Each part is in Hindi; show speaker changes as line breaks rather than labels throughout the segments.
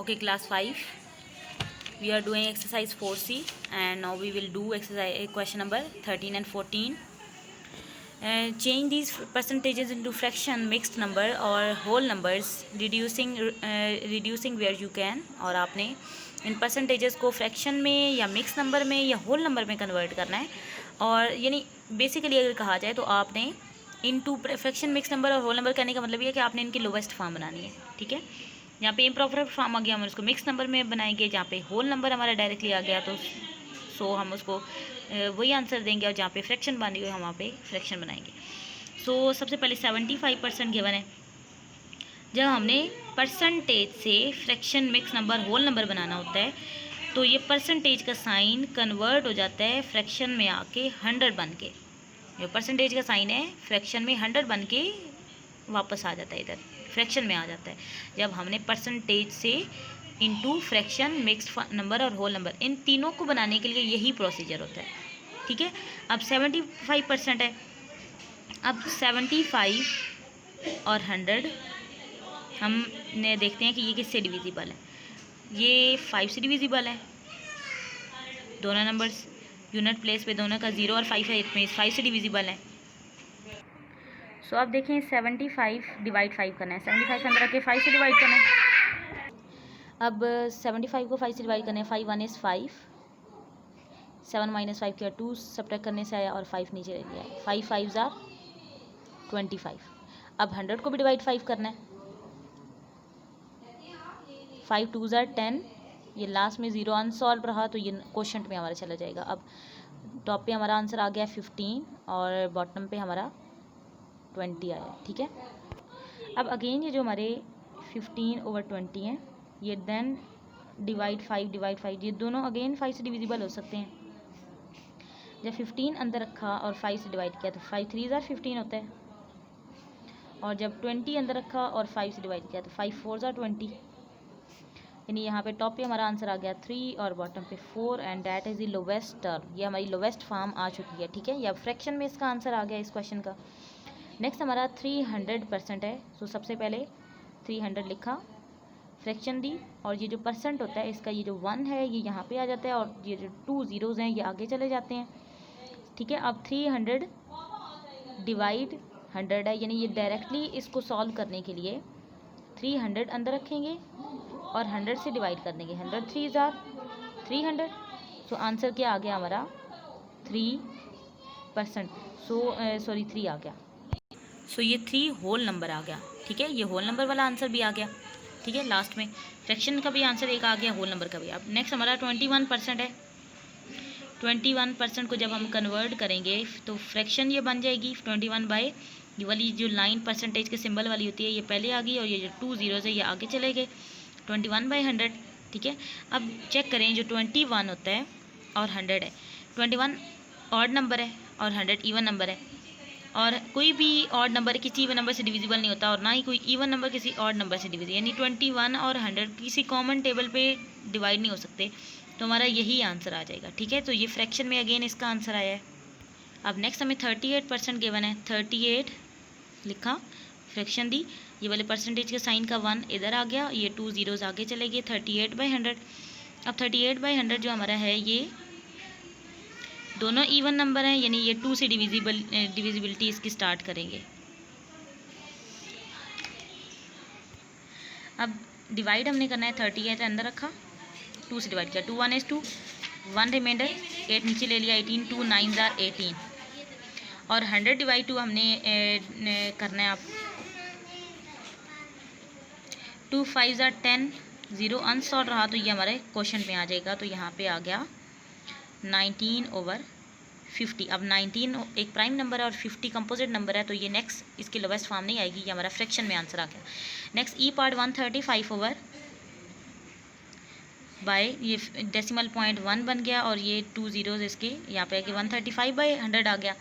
Okay, class 5. We are doing exercise 4C and now we will do exercise question number 13 and 14. Change these percentages into fraction, mixed number और whole numbers, reducing where you can. और आपने इन परसेंटेजेस को फ्रैक्शन में या मिक्स नंबर में या होल नंबर में कन्वर्ट करना है। और यानी बेसिकली अगर कहा जाए तो आपने इनटू फ्रैक्शन, मिक्स नंबर और होल नंबर करने का मतलब ये है कि आपने इनकी लोवेस्ट फॉर्म बनानी है। ठीक है, यहाँ पे इम्प्रॉपर फॉर्म आ गया, हम उसको मिक्स नंबर में बनाएंगे। जहाँ पे होल नंबर हमारा डायरेक्टली आ गया तो हम उसको वही आंसर देंगे, और जहाँ पे फ्रैक्शन बनी हुई हम वहाँ पे फ्रैक्शन बनाएंगे। सबसे पहले 75% गिवन है। जब हमने परसेंटेज से fraction, mix number, whole number बनाना होता है तो ये परसेंटेज का साइन कन्वर्ट हो जाता है फ्रैक्शन में आके 100 बन के। जो परसेंटेज का साइन है फ्रैक्शन में 100 बन के वापस आ जाता है, इधर फ्रैक्शन में आ जाता है जब हमने परसेंटेज से इनटू फ्रैक्शन, मिक्स्ड नंबर और होल नंबर, इन तीनों को बनाने के लिए यही प्रोसीजर होता है। ठीक है, अब 75% है। अब 75 और 100 हमने देखते हैं कि ये किससे डिविजिबल है। ये 5 से डिविजिबल है, दोनों नंबर्स यूनिट प्लेस पे दोनों का 0 और 5 है, इसमें 5 से डिविजिबल है। अब देखें 75 डिवाइड 5 करना है। 75 के अंदर रख के 5 से डिवाइड करना है। अब 75 को 5 से डिवाइड करना है। 5 1 इज़ 5, 7 माइनस 5 किया 2, सब्ट्रैक्ट करने से आया और 5 नीचे रह गया। 5 5 ज़ार 25। अब 100 को भी डिवाइड 5 करना है। 5 2 ज़ार 10, ये लास्ट में 0 अनसॉल्व रहा तो ये क्वोशंट में हमारा चला जाएगा। अब टॉप पे हमारा आंसर आ गया 15 और बॉटम पे हमारा 20 आया। ठीक है, अब अगेन ये जो हमारे 15/20 हैं, ये देन डिवाइड 5, ये दोनों अगेन 5 से डिविजिबल हो सकते हैं। जब 15 अंदर रखा और 5 से डिवाइड किया तो 5 3 ज़ार 15 होता है, और जब 20 अंदर रखा और 5 से डिवाइड किया तो 5 4 ज़ार 20। यानी यहाँ पे टॉप पे हमारा आंसर आ गया 3 और बॉटम पे 4, and that is the lowest term. ये हमारी लोवेस्ट फॉर्म आ चुकी है। ठीक है, या फ्रैक्शन में इसका आंसर आ गया इस क्वेश्चन का। नेक्स्ट हमारा 300% है। सबसे पहले 300 लिखा, फ्रैक्शन दी, और ये जो परसेंट होता है इसका ये जो 1 है ये यहाँ पे आ जाता है, और ये जो 2 ज़ीरोज़ हैं ये आगे चले जाते हैं। ठीक है, अब 300 डिवाइड 100 है, यानी ये डायरेक्टली इसको सॉल्व करने के लिए 300 अंदर रखेंगे और 100 से डिवाइड कर देंगे। 100 3 ज़ार 300। आंसर क्या आ गया हमारा 3%। 3 आ गया। ये 3 होल नंबर आ गया। ठीक है, ये होल नंबर वाला आंसर भी आ गया। ठीक है, लास्ट में फ्रैक्शन का भी आंसर एक आ गया, होल नंबर का भी। अब नेक्स्ट हमारा 21% है। 21% को जब हम कन्वर्ट करेंगे तो फ्रैक्शन ये बन जाएगी 21 ये वाली जो लाइन परसेंटेज के सिंबल वाली होती है ये पहले आ गई, और ये जो 2 ज़ीरोज़ है ये आगे चले गए। 21/100। ठीक है, अब चेक करें, जो 21 होता है और 100 है, 21 ऑड नंबर है और 100 इवन नंबर है, और कोई भी ऑड नंबर किसी इवन नंबर से डिविजिबल नहीं होता, और ना ही कोई इवन नंबर किसी ऑड नंबर से डिविजिबल, यानी 21 और 100 किसी कॉमन टेबल पे डिवाइड नहीं हो सकते, तो हमारा यही आंसर आ जाएगा। ठीक है, तो ये फ्रैक्शन में अगेन इसका आंसर आया है। अब नेक्स्ट हमें 38% गिवन है। 38 लिखा, फ्रैक्शन दी, ये वाले परसेंटेज के साइन का 1 इधर आ गया, ये 2 ज़ीरोज़ आगे चले गए। 38/100। अब 38/100 जो हमारा है ये दोनों इवन नंबर हैं, यानी ये 2 से डिविजिबिलिटी इसकी स्टार्ट करेंगे। अब डिवाइड हमने करना है। 38 अंदर रखा, 2 से डिवाइड किया, 2 1 इज़ 2, 1 रिमाइंडर, 8 नीचे ले लिया, 18, 2 9 ज़ार 18, और 100 डिवाइड 2 हमने करना है। आप 2 5 ज़ार 10, 0 अनसॉल्व रहा तो ये हमारे क्वेश्चन में आ जाएगा, तो यहाँ पे आ गया 19/50। अब 19 एक प्राइम नंबर है और 50 कंपोजिट नंबर है, तो ये नेक्स्ट इसकी लोवेस्ट फॉर्म नहीं आएगी, ये हमारा फ्रैक्शन में आंसर आ गया। नेक्स्ट ई पार्ट 135 बाय, ये डेसिमल पॉइंट 1 बन गया, और ये 2 ज़ीरोज़ इसके यहाँ पे आके 135/100 आ गया।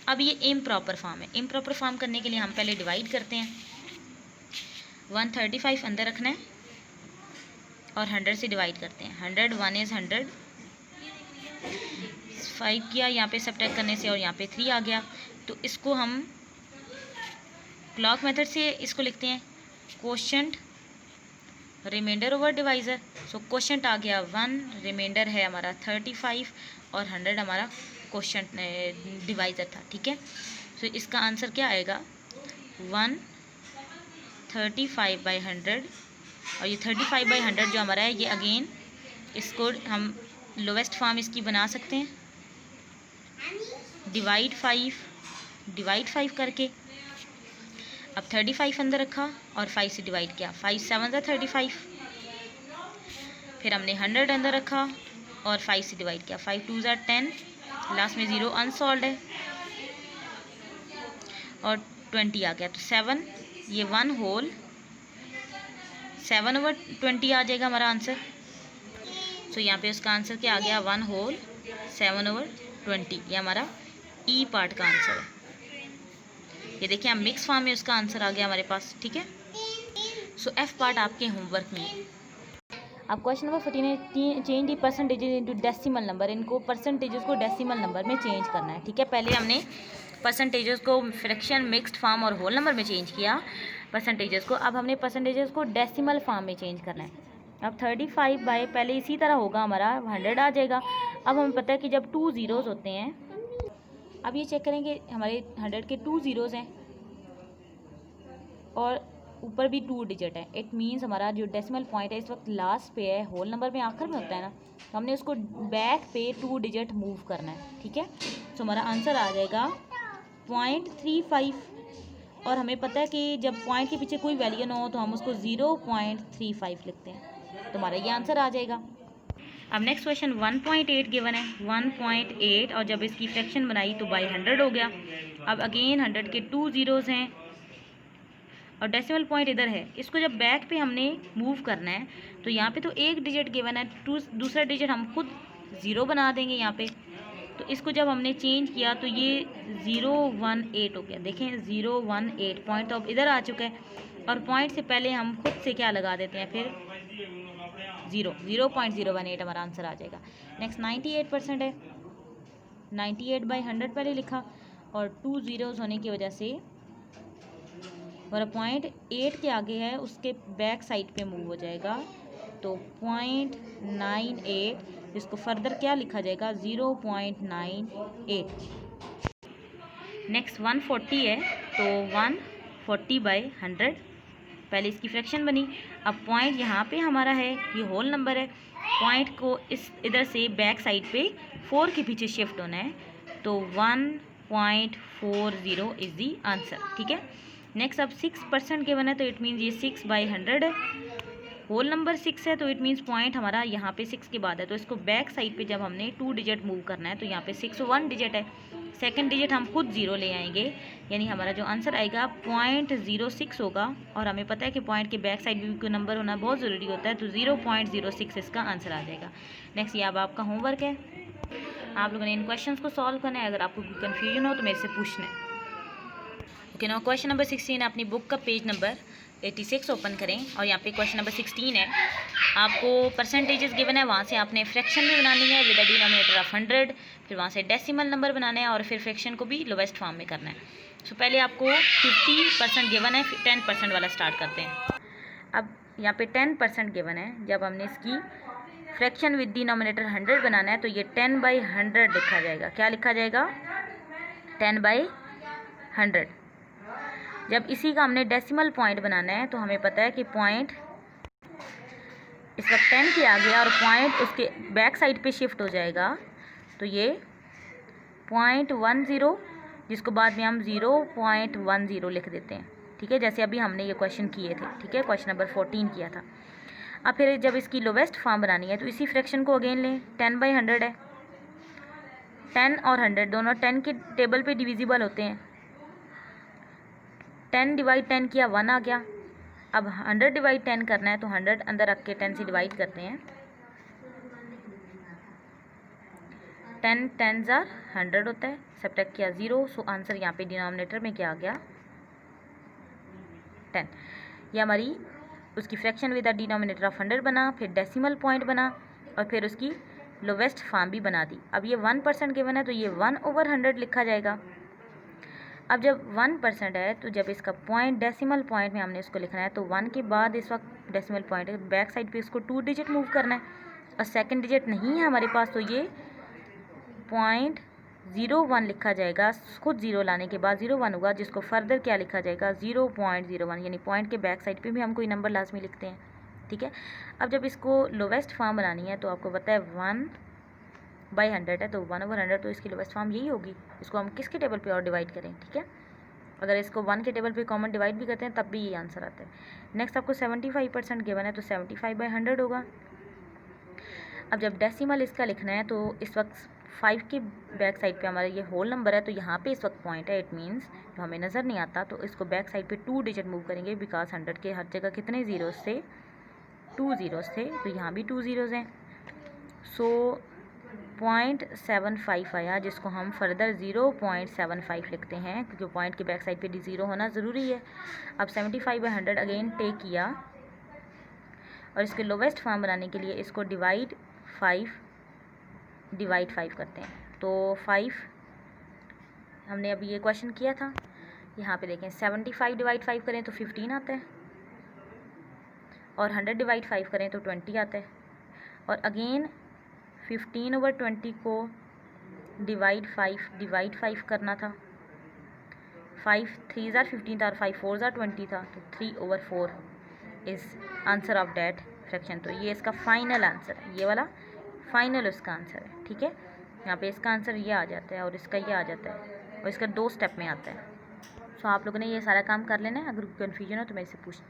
अब ये इम्प्रॉपर फॉर्म है। इम्प्रॉपर फॉर्म करने के लिए हम पहले डिवाइड करते हैं। 135 अंदर रखना है और 100 से डिवाइड करते हैं। 100 1 इज़ 100, 5 किया यहाँ पे सब्ट्रैक्ट करने से, और यहाँ पे 3 आ गया, तो इसको हम क्लॉक मेथड से इसको लिखते हैं, quotient remainder over divisor. So question आ गया 1, रिमाइंडर है हमारा 35 और 100 हमारा क्वेश्चन डिवाइज़र था, ठीक है। सो इसका आंसर क्या आएगा 135/100, और ये 35/100 जो हमारा है ये अगेन इसको हम लोवेस्ट फॉर्म इसकी बना सकते हैं, डिवाइड 5 करके। अब 35 अंदर रखा और 5 से डिवाइड किया, 5 7 35। फिर हमने 100 अंदर रखा और 5 से डिवाइड किया, 5 2 10, लास्ट में 0 अनसॉल्व है और 20 आ गया। तो 7, ये 1 होल 7/20 आ जाएगा हमारा आंसर। सो यहाँ पे उसका आंसर क्या आ गया 1 होल 7/20, ये हमारा ई पार्ट का आंसर है। ये देखिए हम मिक्स फॉर्म में उसका आंसर आ गया हमारे पास, ठीक है। सो एफ पार्ट आपके होमवर्क में है। अब क्वेश्चन नंबर 14 है, change the percentages into decimal number. इनको परसेंटेजेस को डेसिमल नंबर में चेंज करना है, ठीक है। पहले हमने परसेंटेजेस को फ्रैक्शन, मिक्स्ड फॉर्म और होल नंबर में चेंज किया परसेंटेजेस को। अब हमने परसेंटेजेस को डेसिमल फॉर्म में चेंज करना है। अब 35 बाय पहले इसी तरह होगा हमारा 100 आ जाएगा। अब हमें पता है कि जब 2 ज़ीरोज़ होते हैं, अब ये चेक करेंगे हमारे 100 के 2 ज़ीरोज़ हैं और ऊपर भी 2 डिजिट है। इट मीन्स हमारा जो डेसिमल पॉइंट है इस वक्त लास्ट पे है, होल नंबर में आखिर में होता है ना, तो हमने उसको बैक पे 2 डिजिट मूव करना है, ठीक है। तो हमारा आंसर आ जाएगा 0.35, और हमें पता है कि जब पॉइंट के पीछे कोई वैल्यू ना हो तो हम उसको 0.35 लिखते हैं, तो हमारा ये आंसर आ जाएगा। अब नेक्स्ट क्वेश्चन 1.8 गिवन है, 1.8, और जब इसकी फ्रैक्शन बनाई तो बाई 100 हो गया। अब अगेन 100 के 2 ज़ीरोज़ हैं और डेसिमल पॉइंट इधर है। इसको जब बैक पे हमने मूव करना है तो यहाँ पे तो एक डिजिट गिवन है, दूसरा डिजिट हम खुद 0 बना देंगे यहाँ पे। तो इसको जब हमने चेंज किया तो ये 018 हो गया। देखें 018 पॉइंट तो अब इधर आ चुका है, और पॉइंट से पहले हम खुद से क्या लगा देते हैं फिर 0.018 हमारा आंसर आ जाएगा। नेक्स्ट 98% है, 98/100 पहले लिखा और 2 ज़ीरोज़ होने की वजह से हमारा पॉइंट 8 के आगे है, उसके बैक साइड पे मूव हो जाएगा, तो 0.98, इसको फर्दर क्या लिखा जाएगा 0.98। नेक्स्ट 140 है, तो 140/100 पहले इसकी फ्रैक्शन बनी। अब पॉइंट यहाँ पे हमारा है, ये होल नंबर है, पॉइंट को इस इधर से बैक साइड पे 4 के पीछे शिफ्ट होना है, तो 1.40 इज़ दी आंसर, ठीक है। नेक्स्ट अब 6% गिवन है, तो इट मीन्स ये 6/100 है। होल नंबर 6 है तो इट मीन्स पॉइंट हमारा यहाँ पे 6 के बाद है, तो इसको बैक साइड पे जब हमने 2 डिजिट मूव करना है तो यहाँ पे 6 1 डिजिट है, सेकंड डिजिट हम खुद 0 ले आएंगे, यानी हमारा जो आंसर आएगा 0.06 होगा। और हमें पता है कि पॉइंट के बैक साइड भी कोई नंबर होना बहुत ज़रूरी होता है, तो 0.06 इसका आंसर आ जाएगा। नेक्स्ट ये अब आपका होमवर्क है, आप लोगों ने इन क्वेश्चन को सॉल्व करना है। अगर आपको कोई कन्फ्यूजन हो तो मेरे से पूछना है। ओके, नाउ क्वेश्चन नंबर 16, अपनी बुक का पेज नंबर 86 ओपन करें और यहाँ पे क्वेश्चन नंबर 16 है। आपको परसेंटेजेस गिवन है, वहाँ से आपने फ्रैक्शन भी बनानी है विद अ डिनोमिनेटर ऑफ 100, फिर वहाँ से डेसिमल नंबर बनाना है और फिर फ्रैक्शन को भी लोवेस्ट फॉर्म में करना है। सो पहले आपको 50% गिवन है, फिर 10% वाला स्टार्ट करते हैं। अब यहाँ पे 10% गिवन है, जब हमने इसकी फ्रैक्शन विद डिनोमिनेटर 100 बनाना है तो ये 10/100 लिखा जाएगा। क्या लिखा जाएगा 10/100। जब इसी का हमने डेसिमल पॉइंट बनाना है तो हमें पता है कि पॉइंट इस वक्त 10 के आगे और पॉइंट उसके बैक साइड पे शिफ्ट हो जाएगा, तो ये 0.10, जिसको बाद में हम 0.10 लिख देते हैं, ठीक है, जैसे अभी हमने ये क्वेश्चन किए थे, ठीक है, क्वेश्चन नंबर 14 किया था। अब फिर जब इसकी लोवेस्ट फॉर्म बनानी है तो इसी फ्रैक्शन को अगेन लें, 10/100 है, 10 और 100 दोनों 10 के टेबल पे डिविजिबल होते हैं, 10/10 किया 1 आ गया। अब 100/10 करना है तो 100 अंदर रख के 10 से डिवाइड करते हैं, 10 10s are 100 होता है, सब्ट्रैक्ट किया 0, सो आंसर यहाँ पे डिनोमिनेटर में क्या आ गया 10। ये हमारी उसकी fraction with the denominator of 100 बना, फिर डेसिमल पॉइंट बना और फिर उसकी लोवेस्ट फॉर्म भी बना दी। अब ये 1% गिवन है तो ये 1/100 लिखा जाएगा। अब जब 1% है तो जब इसका पॉइंट डेसिमल पॉइंट में हमने इसको लिखना है तो 1 के बाद इस वक्त डेसिमल पॉइंट है, बैक साइड पे इसको 2 डिजिट मूव करना है और सेकंड डिजिट नहीं है हमारे पास, तो ये 0.01 लिखा जाएगा। खुद ज़ीरो लाने के बाद 0.1 होगा, जिसको फर्दर क्या लिखा जाएगा 0.01, यानी पॉइंट के बैक साइड पे भी हम कोई नंबर लाजमी लिखते हैं, ठीक है। अब जब इसको लोवेस्ट फॉर्म बनानी है तो आपको पता है 1/100 है, तो 1/100 तो इसकी लोवेस्ट फॉर्म यही होगी। इसको हम किसके टेबल पे और डिवाइड करें, ठीक है। अगर इसको 1 के टेबल पे कॉमन डिवाइड भी करते हैं तब भी ये आंसर आता है। नेक्स्ट आपको 75% गिवन है, तो 75/100 होगा। अब जब डेसिमल इसका लिखना है तो इस वक्त 5 के बैक साइड पे हमारा ये होल नंबर है, तो यहाँ पे इस वक्त पॉइंट है, इट मीन्स जो हमें नज़र नहीं आता, तो इसको बैक साइड पे 2 डिजिट मूव करेंगे, बिकॉज 100 के हर जगह कितने ज़ीरोज़ थे, 2 ज़ीरोज़ थे, तो यहाँ भी 2 ज़ीरोज़ हैं। सो 0.75 आया, जिसको हम फर्दर 0.75 लिखते हैं, क्योंकि पॉइंट के बैक साइड पे ज़ीरो होना ज़रूरी है। अब 75/100 अगेन टेक किया और इसके लोवेस्ट फॉर्म बनाने के लिए इसको डिवाइड 5 करते हैं। तो 5 हमने अभी ये क्वेश्चन किया था, यहाँ पे देखें 75 डिवाइड 5 करें तो 15 आता है, और 100 डिवाइड 5 करें तो 20 आता है, और अगेन 15/20 को डिवाइड 5 करना था। 5 3s are 15 था और 5 4s are 20 था, तो 3/4 is answer of that fraction. तो ये इसका फाइनल आंसर है, ये वाला फाइनल उसका आंसर है, ठीक है। यहाँ पे इसका आंसर ये आ जाता है और इसका ये आ जाता है, और इसका 2 स्टेप में आता है। सो आप लोगों ने ये सारा काम कर लेना है। अगर कन्फ्यूजन हो तो मैं इससे पूछ